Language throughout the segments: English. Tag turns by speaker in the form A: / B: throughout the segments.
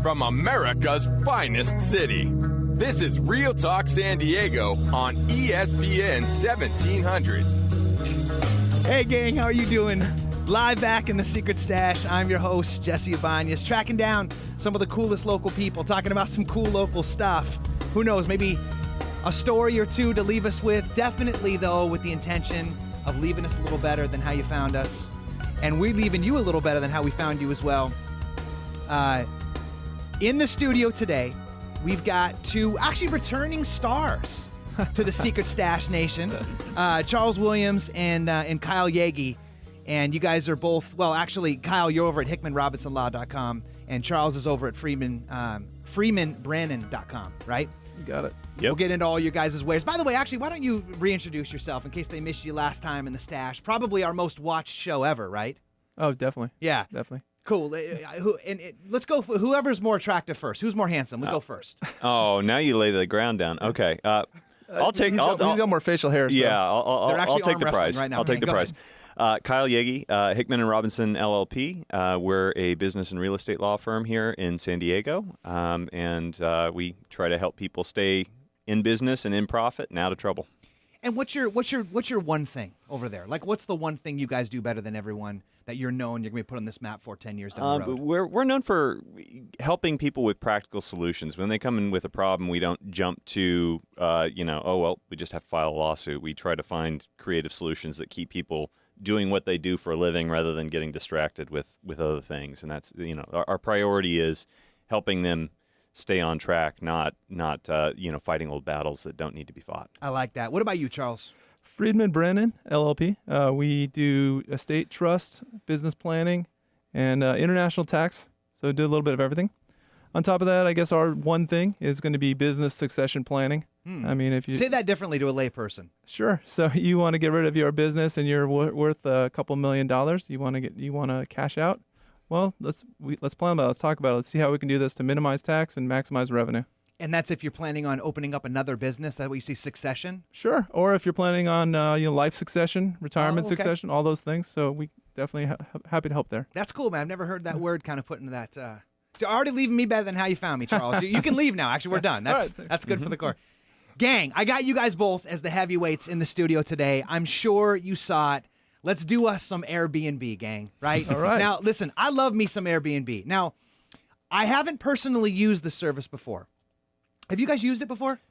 A: from America's finest city. This is Real Talk San Diego on ESPN 1700.
B: Hey, gang, how are you doing? Live back in the Secret Stash. I'm your host, Jesse Ibanez, tracking down some of the coolest local people, talking about some cool local stuff. Who knows, maybe a story or two to leave us with. Definitely, though, with the intention of leaving us a little better than how you found us. And we're leaving you a little better than how we found you as well. In the studio today, we've got two actually returning stars to the Secret Stash Nation, Charles Williams and Kyle Yaege. And you guys are both, well, actually, Kyle, you're over at HickmanRobinsonLaw.com, and Charles is over at FriedmanBrannen.com, right?
C: You got it.
B: Yep. We'll get into all your guys' ways. By the way, actually, why don't you reintroduce yourself in case they missed you last time in the Stash? Probably our most watched show ever, right?
C: Oh, definitely.
B: Yeah.
C: Definitely.
B: Cool. Let's go for whoever's more attractive first. Who's more handsome? We'll go first.
D: Oh, now you lay the ground down. Okay. I'll take.
C: He's got more facial hair. So.
D: Yeah, I'll take the prize.
B: Right now.
D: I'll take the prize. Kyle Yaege, Hickman Robinson LLP. We're a business and real estate law firm here in San Diego, and we try to help people stay in business and in profit and out of trouble.
B: And what's your one thing over there? Like, what's the one thing you guys do better than everyone that you're known you're going to be put on this map for 10 years down the road?
D: We're known for helping people with practical solutions. When they come in with a problem, we don't jump to, we just have to file a lawsuit. We try to find creative solutions that keep people doing what they do for a living rather than getting distracted with other things. And that's, our priority is helping them stay on track, not fighting old battles that don't need to be fought.
B: I like that. What about you, Charles?
C: Friedman Brannen LLP. We do estate trust, business planning, and international tax. So do a little bit of everything. On top of that, I guess our one thing is going to be business succession planning. I mean, if you
B: say that differently to a layperson.
C: Sure. So you want to get rid of your business and you're worth a couple $1 million. You want to cash out. Well, let's plan about it. Let's talk about it. Let's see how we can do this to minimize tax and maximize revenue.
B: And that's if you're planning on opening up another business. That way you see succession?
C: Sure. Or if you're planning on life succession, retirement succession, all those things. So we definitely happy to help there.
B: That's cool, man. I've never heard that word kind of put into that. So you're already leaving me better than how you found me, Charles. You can leave now. Actually, we're done. That's good for the core. Gang, I got you guys both as the heavyweights in the studio today. I'm sure you saw it. Let's do us some Air BNB, gang, right?
C: All right.
B: Now, listen, I love me some Air BNB. Now, I haven't personally used the service before. Have you guys used it before?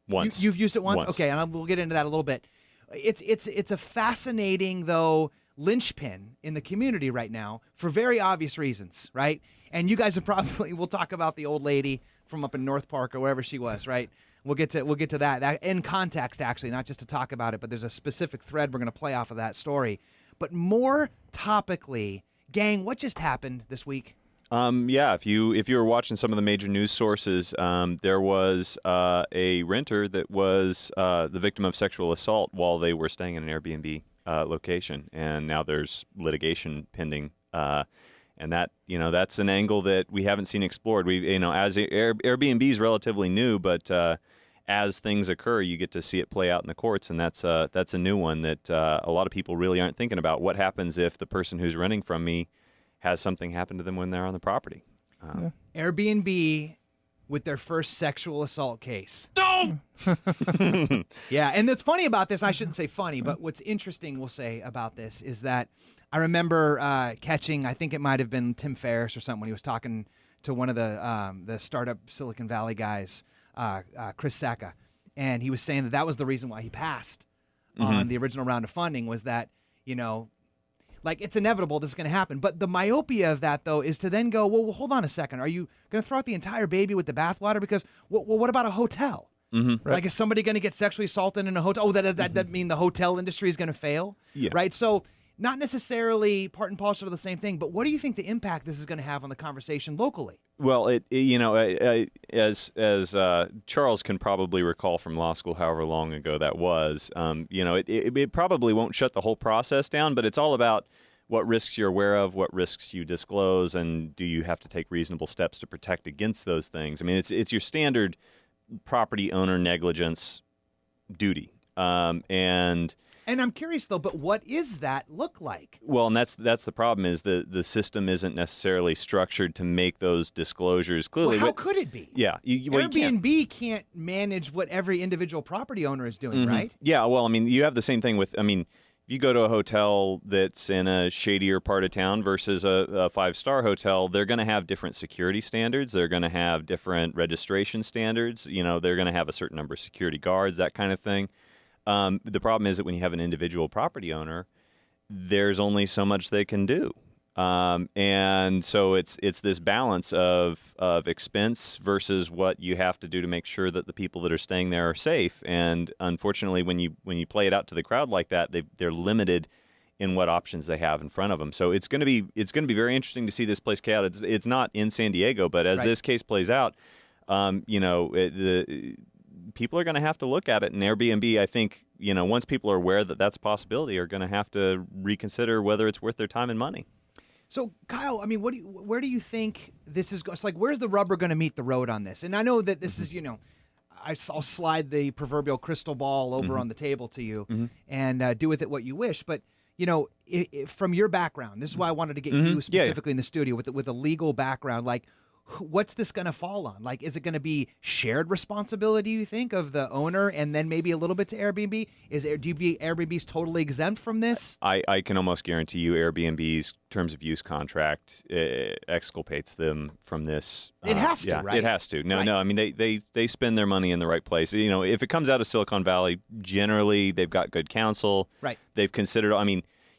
D: Once.
B: You've used it once? Okay, and we'll get into that a little bit. It's a fascinating, though, linchpin in the community right now for very obvious reasons, right? And you guys we'll talk about the old lady from up in North Park or wherever she was, right? We'll get to that in context, actually, not just to talk about it, but there's a specific thread we're going to play off of that story. But more topically, gang, what just happened this week?
D: If you were watching some of the major news sources, there was a renter that was the victim of sexual assault while they were staying in an Airbnb location, and now there's litigation pending. And that, that's an angle that we haven't seen explored. Airbnb is relatively new, but as things occur, you get to see it play out in the courts, and that's a new one that a lot of people really aren't thinking about. What happens if the person who's renting from me has something happen to them when they're on the property?
B: Airbnb with their first sexual assault case. No! Yeah, and what's funny about this, I shouldn't say funny, but what's interesting, we'll say, about this is that I remember catching, I think it might have been Tim Ferriss or something, when he was talking to one of the startup Silicon Valley guys, Chris Sacca, and he was saying that was the reason why he passed on the original round of funding, was that, like, it's inevitable this is going to happen. But the myopia of that, though, is to then go, well, hold on a second. Are you going to throw out the entire baby with the bathwater? Because, what about a hotel?
C: Right.
B: Like, is somebody going to get sexually assaulted in a hotel? Oh, does that mean the hotel industry is going to fail?
D: Yeah.
B: Right? So, not necessarily part and parcel of the same thing, but what do you think the impact this is going to have on the conversation locally?
D: Well, as Charles can probably recall from law school, however long ago that was, it probably won't shut the whole process down, but it's all about what risks you're aware of, what risks you disclose, and do you have to take reasonable steps to protect against those things. I mean, it's your standard property owner negligence duty, and
B: And I'm curious though, but what is that look like?
D: Well, and that's the problem is the system isn't necessarily structured to make those disclosures clearly.
B: Well, how could it be?
D: Yeah, you
B: Airbnb can't manage what every individual property owner is doing, right?
D: Yeah, well, I mean, you have the same thing with, I mean, if you go to a hotel that's in a shadier part of town versus a five-star hotel, they're going to have different security standards. They're going to have different registration standards. You know, they're going to have a certain number of security guards, that kind of thing. The problem is that when you have an individual property owner, there's only so much they can do. And so it's this balance of expense versus what you have to do to make sure that the people that are staying there are safe. And unfortunately, when you play it out to the crowd like that, they're limited in what options they have in front of them. So it's going to be very interesting to see this place play out. It's not in San Diego, but as this case plays out, people are going to have to look at it. And Airbnb, I think, once people are aware that that's a possibility, are going to have to reconsider whether it's worth their time and money.
B: So, Kyle, I mean, where do you think this is going? It's like, where's the rubber going to meet the road on this? And I know that this is, I'll slide the proverbial crystal ball over on the table to you and do with it what you wish. But, from your background, this is why I wanted to get you specifically in the studio with a legal background. Like, what's this going to fall on? Like, is it going to be shared responsibility, you think, of the owner and then maybe a little bit to Airbnb? Do you think Airbnb's totally exempt from this?
D: I can almost guarantee you Airbnb's terms of use contract exculpates them from this.
B: It has to, right?
D: It has to. No, I mean, they spend their money in the right place. If it comes out of Silicon Valley, generally they've got good counsel.
B: Right.
D: They've considered,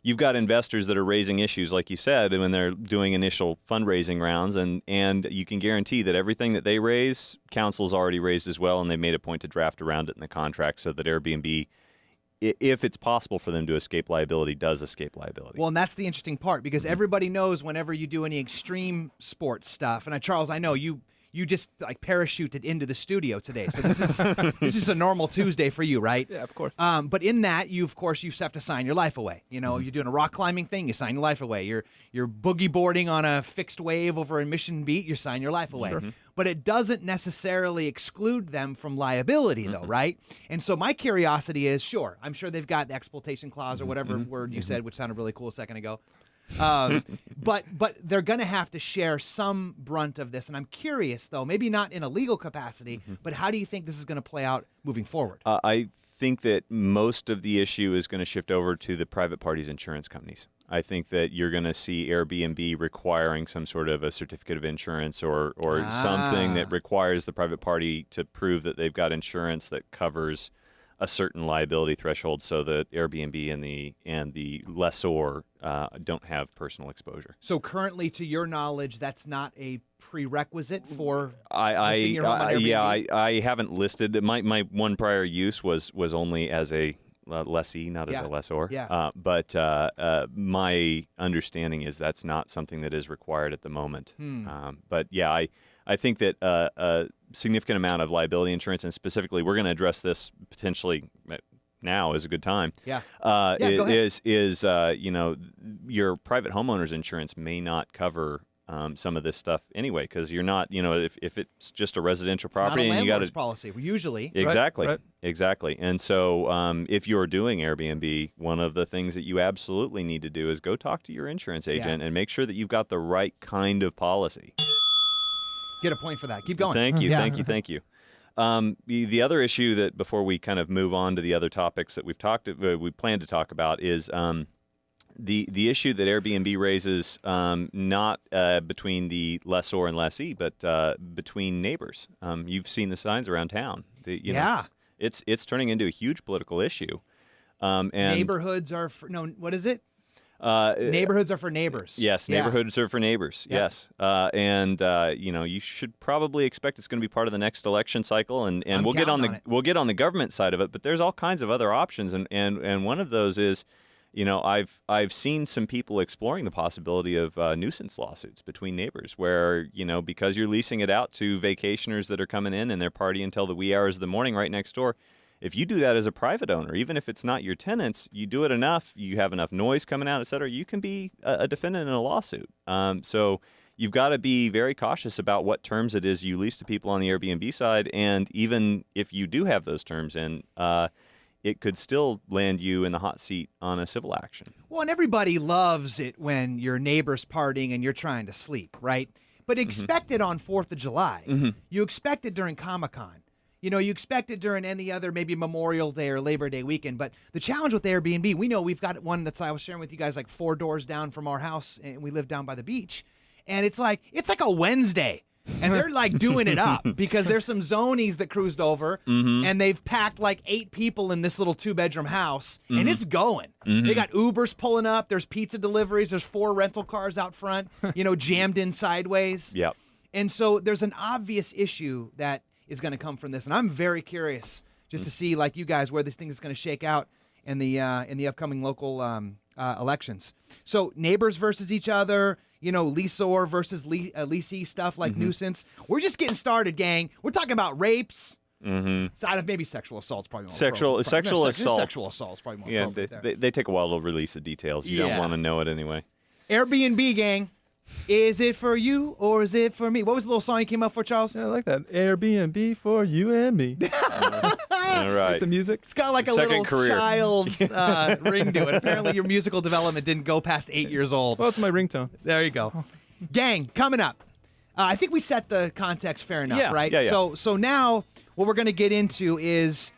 D: you've got investors that are raising issues, like you said, when they're doing initial fundraising rounds, and you can guarantee that everything that they raise, counsel's already raised as well, and they made a point to draft around it in the contract so that Airbnb, if it's possible for them to escape liability, does escape liability.
B: Well, and that's the interesting part, because everybody knows whenever you do any extreme sports stuff, and Charles, I know you just like parachuted into the studio today, so this is a normal Tuesday for you, right?
C: Yeah, of course.
B: But in that, you have to sign your life away. You're doing a rock climbing thing, you sign your life away. You're boogie boarding on a fixed wave over in Mission Beach, you sign your life away. Sure. But it doesn't necessarily exclude them from liability, though, right? And so my curiosity is, sure, I'm sure they've got the exploitation clause or whatever word you said, which sounded really cool a second ago. But they're going to have to share some brunt of this. And I'm curious, though, maybe not in a legal capacity, but how do you think this is going to play out moving forward?
D: I think that most of the issue is going to shift over to the private parties insurance companies. I think that you're going to see Airbnb requiring some sort of a certificate of insurance or something that requires the private party to prove that they've got insurance that covers a certain liability threshold, so that Airbnb and the lessor don't have personal exposure.
B: So currently, to your knowledge, that's not a prerequisite for
D: I haven't listed. My one prior use was only as a lessee, not as a lessor.
B: Yeah.
D: But my understanding is that's not something that is required at the moment. But yeah, I think that a significant amount of liability insurance, and specifically, we're going to address this potentially now is a good time.
B: Yeah.
D: Go ahead. Your private homeowner's insurance may not cover some of this stuff anyway, because you're not, if it's just a residential property,
B: it's not a
D: and you got
B: landlord's policy usually.
D: Exactly.
C: Right.
D: Exactly. And so if you're doing Airbnb, one of the things that you absolutely need to do is go talk to your insurance agent and make sure that you've got the right kind of policy.
B: Get a point for that. Keep going.
D: Thank you. Thank you. The other issue that, before we kind of move on to the other topics that we plan to talk about, is the issue that Airbnb raises, not between the lessor and lessee, but between neighbors. You've seen the signs around town. It's turning into a huge political issue. And
B: neighborhoods are what is it? Neighborhoods are for neighbors.
D: Yes, neighborhoods are for neighbors. Yeah. Yes, and you should probably expect it's going to be part of the next election cycle, and we'll get on the government side of it. But there's all kinds of other options, and one of those is, I've seen some people exploring the possibility of nuisance lawsuits between neighbors, where because you're leasing it out to vacationers that are coming in and they're partying until the wee hours of the morning right next door. If you do that as a private owner, even if it's not your tenants, you do it enough, you have enough noise coming out, et cetera, you can be a defendant in a lawsuit. So you've got to be very cautious about what terms it is you lease to people on the Airbnb side. And even if you do have those terms in, it could still land you in the hot seat on a civil action.
B: Well, and everybody loves it when your neighbor's partying and you're trying to sleep, right? But expect it on 4th of July. You expect it during Comic-Con. You know, you expect it during any other maybe Memorial Day or Labor Day weekend. But the challenge with Airbnb, we know we've got one that's I was sharing with you guys like 4 doors down from our house, and we live down by the beach. And it's like a Wednesday. And they're like doing it up because there's some zonies that cruised over and they've packed like 8 people in this little 2-bedroom house and it's going. They got Ubers pulling up. There's pizza deliveries. There's 4 rental cars out front, you know, jammed in sideways.
D: Yep.
B: And so there's an obvious issue that is going to come from this. And I'm very curious just to see, like you guys, where this thing is going to shake out in the upcoming local elections. So neighbors versus each other, you know, leaseor versus leasee stuff like nuisance. We're just getting started, gang. We're talking about rapes. Side of maybe sexual assault's probably more
D: Sexual assault.
B: Sexual assault's probably more appropriate there.
D: they take a while to release the details. You don't want to know it anyway.
B: Airbnb, gang. Is it for you or is it for me? What was the little song you came up for, Charles?
C: Yeah, I like that. Airbnb for you and me.
D: All right.
C: Some music.
B: It's got like a
D: Second
B: little
D: career.
B: child's ring to it. Apparently your musical development didn't go past 8 years old.
C: Well, it's my ringtone.
B: There you go. Gang, coming up. I think we set the context fair enough, right?
D: Yeah.
B: So now what we're going to get into is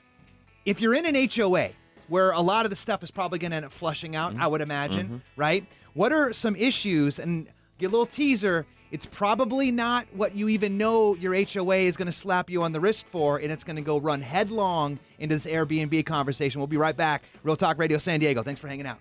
B: if you're in an HOA where a lot of the stuff is probably going to end up flushing out, I would imagine, right? What are some issues? And get a little teaser. It's probably not what you even know your HOA is going to slap you on the wrist for, and it's going to go run headlong into this Airbnb conversation. We'll be right back. Real Talk Radio San Diego. Thanks for hanging out.